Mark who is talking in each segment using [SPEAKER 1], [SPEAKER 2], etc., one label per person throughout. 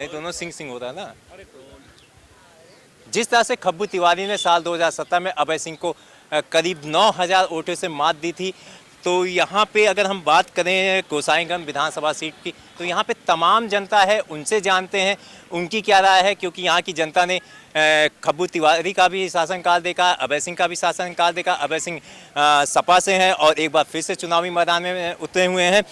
[SPEAKER 1] ये दोनों सिंह सिंह होता है ना। जिस तरह से खब्बू तिवारी ने साल 2017 में अभय सिंह को करीब 9000 वोटों से मात दी थी, तो यहाँ पे अगर हम बात करें गोसाईगंज विधानसभा सीट की, तो यहाँ पे तमाम जनता है, उनसे जानते हैं उनकी क्या राय है, क्योंकि यहाँ की जनता ने खब्बू तिवारी का भी शासनकाल देखा, अभय सिंह का भी शासनकाल देखा। अभय सिंह सपा से हैं और एक बार फिर से चुनावी मैदान में उतरे हुए हैं।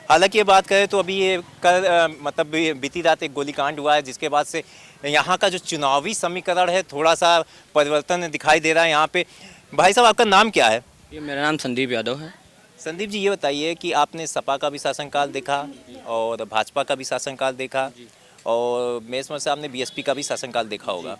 [SPEAKER 1] हालांकि ये बात करें तो अभी ये मतलब बीती रात एक गोलीकांड हुआ है, जिसके बाद से यहाँ का जो चुनावी समीकरण है थोड़ा सा परिवर्तन दिखाई दे रहा है यहाँ पे। भाई साहब, आपका नाम क्या है?
[SPEAKER 2] ये मेरा नाम संदीप यादव है।
[SPEAKER 1] संदीप जी, ये बताइए कि आपने सपा का भी शासनकाल देखा और भाजपा का भी शासनकाल देखा और मेरे समझ से आपने बीएसपी का भी शासनकाल देखा होगा,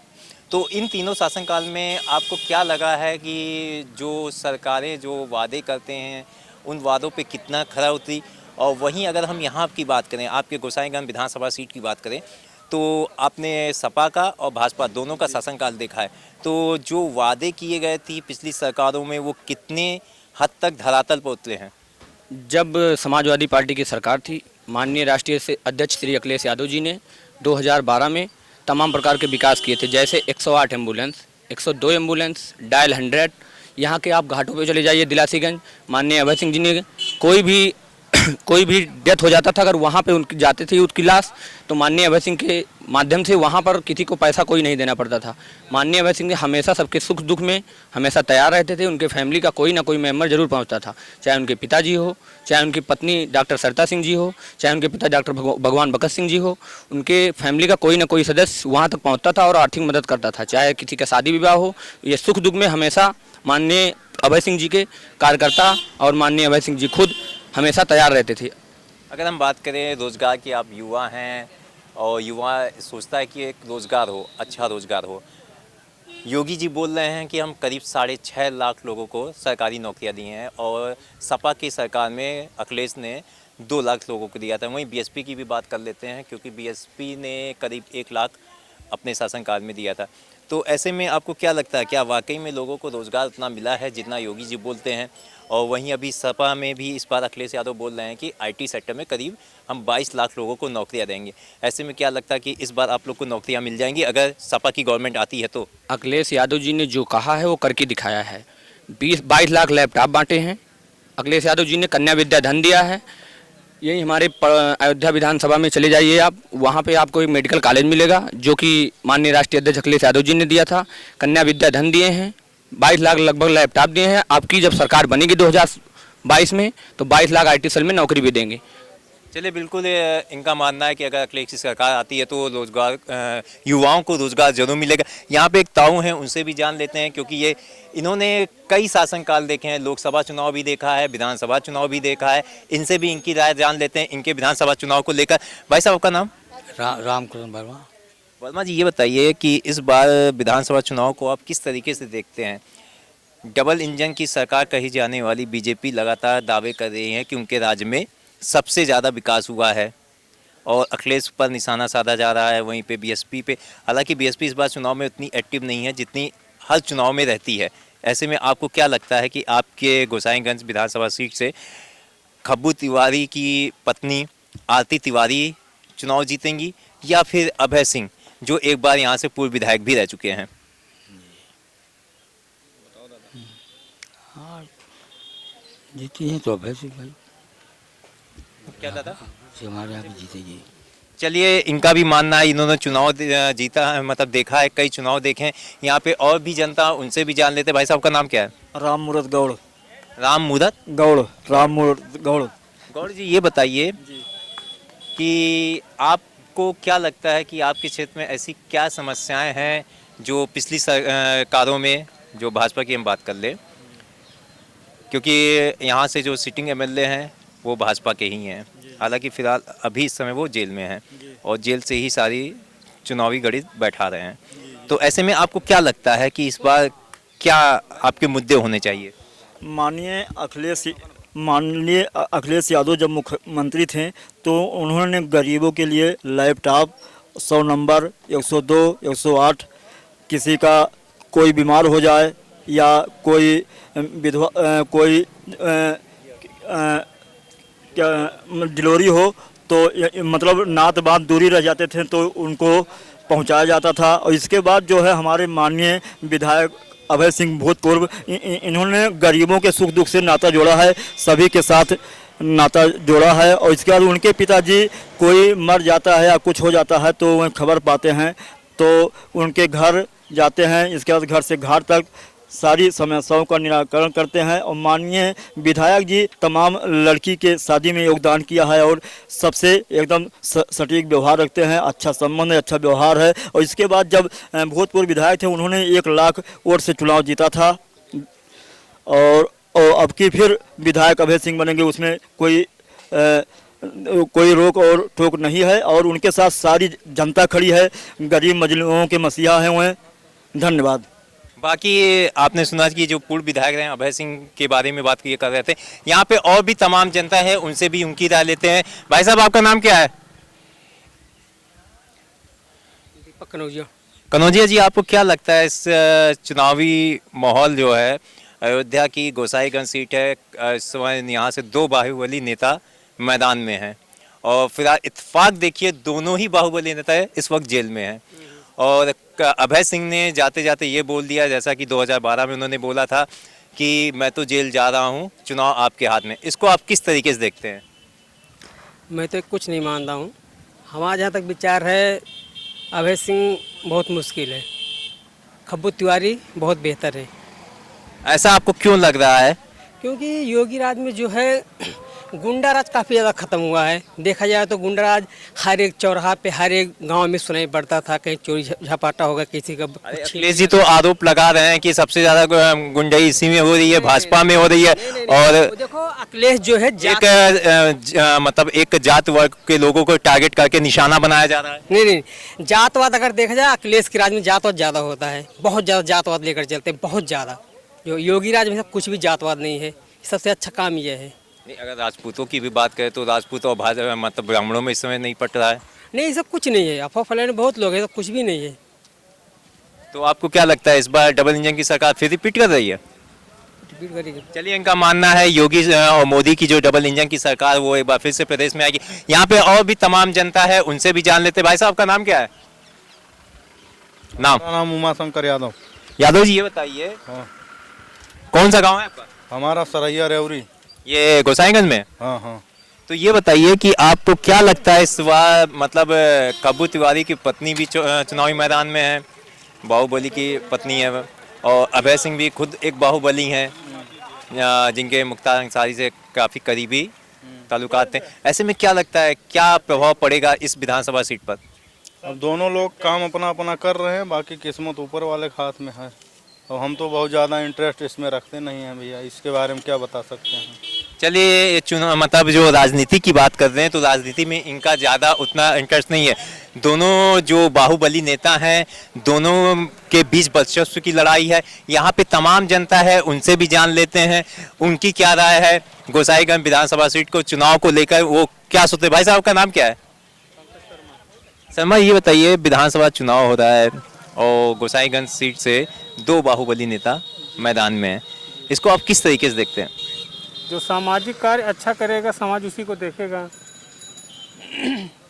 [SPEAKER 1] तो इन तीनों शासनकाल में आपको क्या लगा है कि जो सरकारें जो वादे करते हैं उन वादों पे कितना खरा उतरी? और वहीं अगर हम यहाँ की बात करें, आपके गोसाईगंज विधानसभा सीट की बात करें, तो आपने सपा का और भाजपा दोनों का शासनकाल देखा है, तो जो वादे किए गए थे पिछली सरकारों में वो कितने हद तक धरातल पर उतरे हैं?
[SPEAKER 2] जब समाजवादी पार्टी की सरकार थी, माननीय राष्ट्रीय से अध्यक्ष श्री अखिलेश यादव जी ने 2012 में तमाम प्रकार के विकास किए थे, जैसे 108 एम्बुलेंस, 102 एम्बुलेंस, डायल 100। यहाँ के आप घाटों पे चले जाइए, दिलासीगंज, माननीय अभय सिंह जी ने कोई भी डेथ हो जाता था, अगर वहाँ पे उनकी जाते थे उसकी लाश, तो माननीय अभय सिंह के माध्यम से वहाँ पर किसी को पैसा कोई नहीं देना पड़ता था। माननीय अभय सिंह हमेशा सबके सुख दुख में हमेशा तैयार रहते थे। उनके फैमिली का कोई ना कोई मेंबर जरूर पहुँचता था, चाहे उनके पिताजी हो, चाहे उनकी पत्नी डॉक्टर सरिता सिंह जी हो, चाहे उनके पिता डॉक्टर भगवान बकत सिंह जी हो, उनके फैमिली का कोई ना कोई सदस्य वहाँ तक पहुँचता था और आर्थिक मदद करता था। चाहे किसी का शादी विवाह हो, ये सुख दुख में हमेशा माननीय अभय सिंह जी के कार्यकर्ता और माननीय अभय सिंह जी खुद हमेशा तैयार रहते थे।
[SPEAKER 1] अगर हम बात करें रोज़गार की, आप युवा हैं और युवा सोचता है कि एक रोज़गार हो, अच्छा रोज़गार हो। योगी जी बोल रहे हैं कि हम करीब 6.5 लाख लोगों को सरकारी नौकरियां दी हैं और सपा की सरकार में अखिलेश ने 2 लाख लोगों को दिया था। वहीं बीएसपी की भी बात कर लेते हैं, क्योंकि बीएसपी ने करीब 1 लाख अपने शासनकाल में दिया था। तो ऐसे में आपको क्या लगता है, क्या वाकई में लोगों को रोज़गार उतना मिला है जितना योगी जी बोलते हैं? और वहीं अभी सपा में भी इस बार अखिलेश यादव बोल रहे हैं कि आईटी सेक्टर में करीब हम 22 लाख लोगों को नौकरियां देंगे। ऐसे में क्या लगता है कि इस बार आप लोग को नौकरियां मिल जाएंगी अगर सपा की गवर्नमेंट आती है तो?
[SPEAKER 2] अखिलेश यादव जी ने जो कहा है वो करके दिखाया है। 22 लाख लैपटॉप बांटे हैं अखिलेश यादव जी ने, कन्या विद्या धन दिया है। यही हमारे अयोध्या विधानसभा में चले जाइए आप, वहाँ पे आपको एक मेडिकल कॉलेज मिलेगा जो कि माननीय राष्ट्रीय अध्यक्ष अखिलेश यादव जी ने दिया था। कन्या विद्या धन दिए हैं, 22 लाख लगभग लैपटॉप दिए हैं। आपकी जब सरकार बनेगी 2022 में, तो 22 लाख IT सेल में नौकरी भी देंगे।
[SPEAKER 1] चलिए, बिल्कुल इनका मानना है कि अगर अखिलेश की सरकार आती है तो रोजगार, युवाओं को रोजगार जरूर मिलेगा। यहाँ पे एक ताऊ हैं, उनसे भी जान लेते हैं, क्योंकि ये इन्होंने कई शासनकाल देखे हैं, लोकसभा चुनाव भी देखा है, विधानसभा चुनाव भी देखा है। इनसे भी इनकी राय जान लेते हैं इनके विधानसभा चुनाव को लेकर। भाई साहब, आपका नाम?
[SPEAKER 2] रामकृष्ण वर्मा।
[SPEAKER 1] वर्मा जी, ये बताइए कि इस बार विधानसभा चुनाव को आप किस तरीके से देखते हैं? डबल इंजन की सरकार कही जाने वाली बीजेपी लगातार दावे कर रही है कि उनके राज्य में सबसे ज़्यादा विकास हुआ है और अखिलेश पर निशाना साधा जा रहा है। वहीं पे बीएसपी पे, हालांकि बीएसपी इस बार चुनाव में उतनी एक्टिव नहीं है जितनी हर चुनाव में रहती है। ऐसे में आपको क्या लगता है कि आपके गोसाईगंज विधानसभा सीट से खब्बू तिवारी की पत्नी आरती तिवारी चुनाव जीतेंगी या फिर अभय सिंह, जो एक बार यहाँ से पूर्व विधायक भी रह चुके हैं?
[SPEAKER 3] हाँ, जीती हैं तो अभय सिंह भाई।
[SPEAKER 1] क्या दादा?
[SPEAKER 3] हमारे यहाँ भी जीतेगी।
[SPEAKER 1] चलिए, इनका भी मानना है, इन्होंने चुनाव जीता है, मतलब देखा है, कई चुनाव देखे हैं। यहाँ पे और भी जनता, उनसे भी जान लेते हैं। भाई साहब, का नाम क्या है?
[SPEAKER 3] राम मूरत गौड़।
[SPEAKER 1] राम मूरत
[SPEAKER 3] गौड़।
[SPEAKER 1] गौड़ जी, ये बताइए कि आपको क्या लगता है कि आपके क्षेत्र में ऐसी क्या समस्याएं हैं जो पिछली सरकारों में, जो भाजपा की हम बात कर ले, क्योंकि यहाँ से जो सिटिंग एमएलए हैं वो भाजपा के ही हैं, हालांकि फिलहाल अभी इस समय वो जेल में हैं और जेल से ही सारी चुनावी गणित बैठा रहे हैं। तो ऐसे में आपको क्या लगता है कि इस बार क्या आपके मुद्दे होने चाहिए?
[SPEAKER 3] माननीय अखिलेश यादव जब मुख्यमंत्री थे तो उन्होंने गरीबों के लिए लैपटॉप, 100 नंबर, 102, 108, किसी का कोई बीमार हो जाए या कोई विधवा, कोई क्या डिलीवरी हो तो तो मतलब नात बात दूरी रह जाते थे तो उनको पहुंचाया जाता था। और इसके बाद जो है हमारे माननीय विधायक अभय सिंह भूतपूर्व इन्होंने गरीबों के सुख दुख से नाता जोड़ा है, सभी के साथ नाता जोड़ा है। और इसके बाद उनके पिताजी कोई मर जाता है या कुछ हो जाता है तो वह खबर पाते हैं तो उनके घर जाते हैं। इसके बाद घर से घाट तक सारी समस्याओं का निराकरण करते हैं। और माननीय विधायक जी तमाम लड़की के शादी में योगदान किया है और सबसे एकदम सटीक व्यवहार रखते हैं, अच्छा संबंध है, अच्छा व्यवहार है। और इसके बाद जब भूतपूर्व विधायक थे उन्होंने 1 लाख वोट से चुनाव जीता था और अब की फिर विधायक अभय सिंह बनेंगे, उसमें कोई रोक और टोक नहीं है। और उनके साथ सारी जनता खड़ी है, गरीब मजलूमों के मसीहा हैं वह। धन्यवाद।
[SPEAKER 1] बाकी आपने सुना कि जो पूर्व विधायक रहे अभय सिंह के बारे में बात कर रहे थे, यहाँ पे और भी तमाम जनता है, उनसे भी उनकी राय लेते हैं। भाई साहब आपका नाम क्या है?
[SPEAKER 4] दीपक कनौजिया।
[SPEAKER 1] कनौजिया जी, आपको क्या लगता है इस चुनावी माहौल जो है, अयोध्या की गोसाईगंज सीट है, इस समय यहाँ से 2 बाहुबली नेता मैदान में हैं और फिलहाल इत्तेफाक देखिए दोनों ही बाहुबली नेता इस वक्त जेल में हैं। और अभय सिंह ने जाते जाते ये बोल दिया, जैसा कि 2012 में उन्होंने बोला था कि मैं तो जेल जा रहा हूँ, चुनाव आपके हाथ में। इसको आप किस तरीके से देखते हैं?
[SPEAKER 4] मैं तो कुछ नहीं मानता हूँ। हमारा जहाँ तक विचार है अभय सिंह बहुत मुश्किल है, खब्बू तिवारी बहुत बेहतर है।
[SPEAKER 1] ऐसा आपको क्यों लग रहा है?
[SPEAKER 4] क्योंकि योगी राज में जो है गुंडा राज काफ़ी ज़्यादा ख़त्म हुआ है। देखा जाए तो गुंडा राज हर एक चौराहा पे, हर एक गांव में सुनाई पड़ता था, कहीं चोरी झपाटा होगा, किसी का।
[SPEAKER 1] अखिलेश जी तो आरोप लगा रहे हैं कि सबसे ज्यादा गुंडाई इसी में हो रही है, भाजपा में हो रही है। और
[SPEAKER 4] देखो अखिलेश जो है
[SPEAKER 1] मतलब एक जात वर्ग के लोगों को टारगेट करके निशाना बनाया जा रहा है।
[SPEAKER 4] नहीं, जातवाद अगर देखा जाए अखिलेश के राज में जातवाद ज़्यादा होता है, बहुत ज़्यादा जातवाद लेकर चलते हैं, बहुत ज़्यादा। जो योगी राज में कुछ भी जातवाद नहीं है, सबसे अच्छा काम यह है।
[SPEAKER 1] नहीं, अगर राजपूतों की भी बात करें तो राजपूत और मतलब ब्राह्मणों में इस समय नहीं पट रहा है।
[SPEAKER 4] नहीं, सब कुछ नहीं है, अफवाह फैलाने बहुत लोग हैं, सब कुछ भी नहीं है।
[SPEAKER 1] तो आपको क्या लगता है इस बार डबल इंजन की सरकार फिर रिपीट कर रही है?
[SPEAKER 4] रिपीट करेगी।
[SPEAKER 1] चलिए, इनका मानना है योगी और मोदी की जो डबल इंजन की सरकार वो एक बार फिर से प्रदेश में आएगी। यहाँ पे और भी तमाम जनता है, उनसे भी जान लेते हैं। भाई साहब आपका नाम क्या है?
[SPEAKER 5] नाम उमाशंकर यादव।
[SPEAKER 1] यादव जी, ये बताइए
[SPEAKER 5] हाँ।
[SPEAKER 1] कौन सा गाँव है आपका?
[SPEAKER 5] हमारा सरैया रेवरी।
[SPEAKER 1] ये गोसाईगंज में?
[SPEAKER 5] हाँ हाँ।
[SPEAKER 1] तो ये बताइए कि आपको क्या लगता है इस बार, मतलब खब्बू तिवारी की पत्नी भी चुनावी मैदान में है, बाहुबली की पत्नी है, और अभय सिंह भी खुद एक बाहुबली हैं जिनके मुख्तार अंसारी से काफ़ी करीबी ताल्लुकात थे। ऐसे में क्या लगता है क्या प्रभाव पड़ेगा इस विधानसभा सीट पर?
[SPEAKER 5] अब दोनों लोग काम अपना अपना कर रहे हैं, बाकी किस्मत ऊपर वाले के हाथ में है। और हम तो बहुत ज़्यादा इंटरेस्ट इसमें रखते नहीं हैं भैया, इसके बारे में क्या बता सकते हैं।
[SPEAKER 1] चलिए, चुनाव मतलब जो राजनीति की बात कर रहे हैं तो राजनीति में इनका ज़्यादा उतना इंटरेस्ट नहीं है। दोनों जो बाहुबली नेता हैं, दोनों के बीच वर्चस्व की लड़ाई है। यहाँ पे तमाम जनता है, उनसे भी जान लेते हैं उनकी क्या राय है गोसाईगंज विधानसभा सीट को चुनाव को लेकर, वो क्या सोचते हैं। भाई साहब का नाम क्या है? शर्मा, ये बताइए विधानसभा चुनाव हो रहा है और गोसाईगंज सीट से 2 बाहुबली नेता मैदान में हैं, इसको आप किस तरीके से देखते हैं?
[SPEAKER 6] जो सामाजिक कार्य अच्छा करेगा समाज उसी को देखेगा।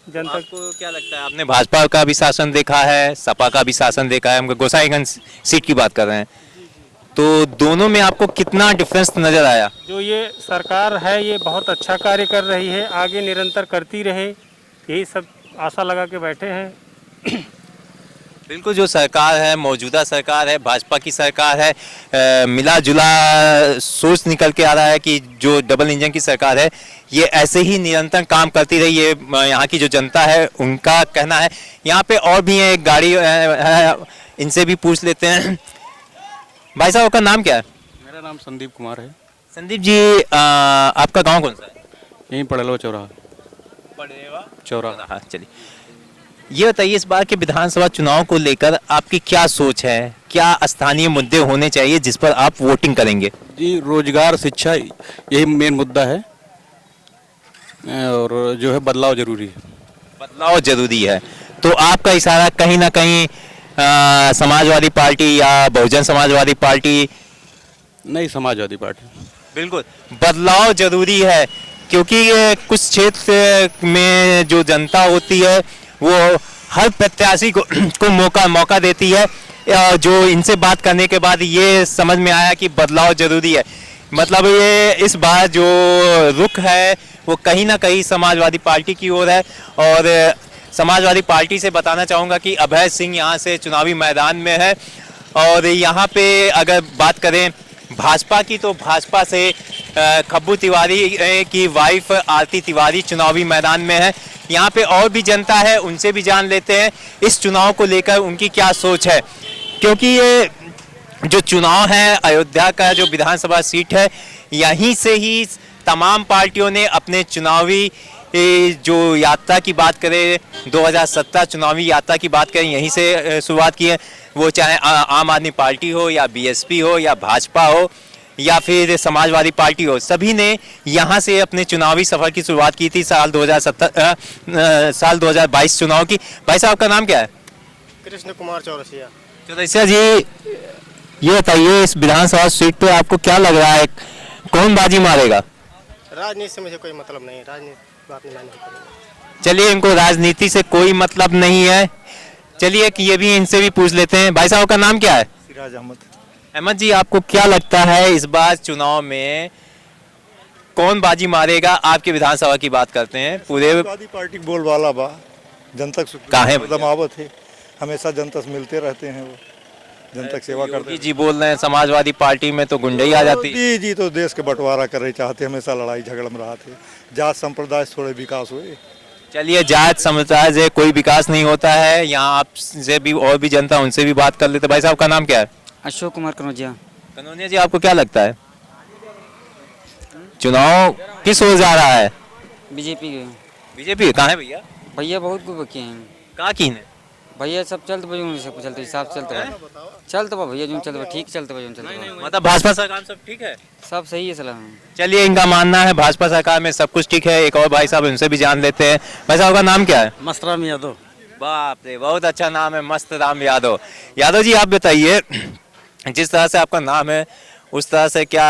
[SPEAKER 6] जनता
[SPEAKER 1] को क्या लगता है? आपने भाजपा का भी शासन देखा है, सपा का भी शासन देखा है, हम गोसाईगंज सीट की बात कर रहे हैं, तो दोनों में आपको कितना डिफरेंस नजर आया?
[SPEAKER 6] जो ये सरकार है ये बहुत अच्छा कार्य कर रही है, आगे निरंतर करती रहे, यही सब आशा लगा के बैठे हैं।
[SPEAKER 1] बिल्कुल, जो सरकार है, मौजूदा सरकार है, भाजपा की सरकार है, मिला जुला सोच निकल के आ रहा है कि जो डबल इंजन की सरकार है ये ऐसे ही निरंतर काम करती रही है। यहाँ की जो जनता है उनका कहना है। यहाँ पे और भी है, एक गाड़ी है, इनसे भी पूछ लेते हैं। भाई साहब आपका नाम क्या है?
[SPEAKER 7] मेरा नाम संदीप कुमार है।
[SPEAKER 1] संदीप जी, आपका गाँव कौन सा है?
[SPEAKER 7] यहीं पड़ेलवा चौराहा।
[SPEAKER 1] चौराहा। चलिए, ये बताइए इस बार के विधानसभा चुनाव को लेकर आपकी क्या सोच है? क्या स्थानीय मुद्दे होने चाहिए जिस पर आप वोटिंग करेंगे?
[SPEAKER 7] जी, रोजगार, शिक्षा, यही मेन मुद्दा है और जो है बदलाव जरूरी है।
[SPEAKER 1] बदलाव जरूरी है, तो आपका इशारा कहीं ना कहीं समाजवादी पार्टी या बहुजन समाजवादी पार्टी?
[SPEAKER 7] नहीं, समाजवादी पार्टी।
[SPEAKER 1] बिल्कुल, बदलाव जरूरी है। क्योंकि ये कुछ क्षेत्र में जो जनता होती है वो हर प्रत्याशी को मौका देती है। जो इनसे बात करने के बाद ये समझ में आया कि बदलाव जरूरी है। मतलब ये इस बार जो रुख है वो कहीं ना कहीं समाजवादी पार्टी की ओर है। और समाजवादी पार्टी से बताना चाहूँगा कि अभय सिंह यहाँ से चुनावी मैदान में है। और यहाँ पे अगर बात करें भाजपा की, तो भाजपा से खब्बू तिवारी की वाइफ आरती तिवारी चुनावी मैदान में है। यहाँ पे और भी जनता है, उनसे भी जान लेते हैं इस चुनाव को लेकर उनकी क्या सोच है। क्योंकि ये जो चुनाव है अयोध्या का जो विधानसभा सीट है, यहीं से ही तमाम पार्टियों ने अपने चुनावी जो यात्रा की बात करें 2017 चुनावी यात्रा की बात करें यहीं से शुरुआत की है। वो चाहे आम आदमी पार्टी हो या बीएसपी हो या भाजपा हो या फिर समाजवादी पार्टी हो, सभी ने यहाँ से अपने चुनावी सफर की शुरुआत की थी साल 2022 चुनाव की। भाई साहब का नाम क्या है?
[SPEAKER 8] कृष्ण कुमार चौरसिया।
[SPEAKER 1] चौरसिया जी, ये बताइए इस विधानसभा सीट पे आपको क्या लग रहा है, कौन बाजी मारेगा?
[SPEAKER 8] राजनीति से मुझे कोई मतलब नहीं है, राजनीति बात नहीं करेंगे।
[SPEAKER 1] चलिए, इनको राजनीति से कोई मतलब नहीं है। चलिए कि ये भी इनसे भी पूछ लेते हैं। भाई साहब का नाम क्या है?
[SPEAKER 3] सिराज अहमद।
[SPEAKER 1] अहमद जी, आपको क्या लगता है इस बार चुनाव में कौन बाजी मारेगा? आपके विधानसभा की बात करते हैं पूरे।
[SPEAKER 9] समाजवादी पार्टी बोलबाला बा, जनता
[SPEAKER 1] काहे
[SPEAKER 9] दमावत है, हमेशा जनता से मिलते रहते हैं, वो जनता की सेवा करते हैं।
[SPEAKER 1] जी बोल रहे हैं समाजवादी पार्टी में तो गुंडे ही आ जाती है।
[SPEAKER 9] जी तो देश के बंटवारा कर रहे चाहते, हमेशा लड़ाई झगड़ में रहा थे। जात संप्रदाय से थोड़े विकास हुए।
[SPEAKER 1] चलिए, जात समुदाय से कोई विकास नहीं होता है। यहाँ आपसे भी और भी जनता, उनसे भी बात कर लेते। भाई साहब का नाम क्या है?
[SPEAKER 10] अशोक कुमार कनौजिया।
[SPEAKER 1] कनौजिया जी, आपको क्या लगता है चुनाव किस ओर जा रहा है?
[SPEAKER 10] बीजेपी के।
[SPEAKER 1] बीजेपी कहाँ है भैया?
[SPEAKER 10] भैया बहुत गुब किए हैं
[SPEAKER 1] कहाँ की ने?
[SPEAKER 10] भैया सब चलते भाई, सब चलते हिसाब से चलते चलते बा भैया, जो चलते बा ठीक चलते भाई, चलते
[SPEAKER 1] मतलब भाजपा सरकार सब ठीक है?
[SPEAKER 10] सब सही है सलाह।
[SPEAKER 1] चलिए, इनका मानना है भाजपा सरकार में सब कुछ ठीक है। एक और भाई साहब, उनसे भी जान लेते हैं। भाई साहब का नाम क्या है?
[SPEAKER 3] मस्तराम यादव।
[SPEAKER 1] बाप रे, बहुत अच्छा नाम है, मस्त राम यादव। यादव जी, आप बताइए, जिस तरह से आपका नाम है उस तरह से क्या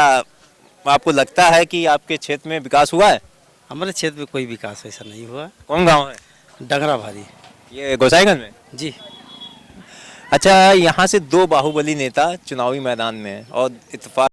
[SPEAKER 1] आपको लगता है कि आपके क्षेत्र में विकास हुआ है?
[SPEAKER 3] हमारे क्षेत्र में कोई विकास ऐसा नहीं हुआ।
[SPEAKER 1] कौन गांव है?
[SPEAKER 3] डंगरा भारी।
[SPEAKER 1] ये गोसाईगंज में?
[SPEAKER 3] जी।
[SPEAKER 1] अच्छा, यहाँ से दो बाहुबली नेता चुनावी मैदान में हैं और इत्तेफाक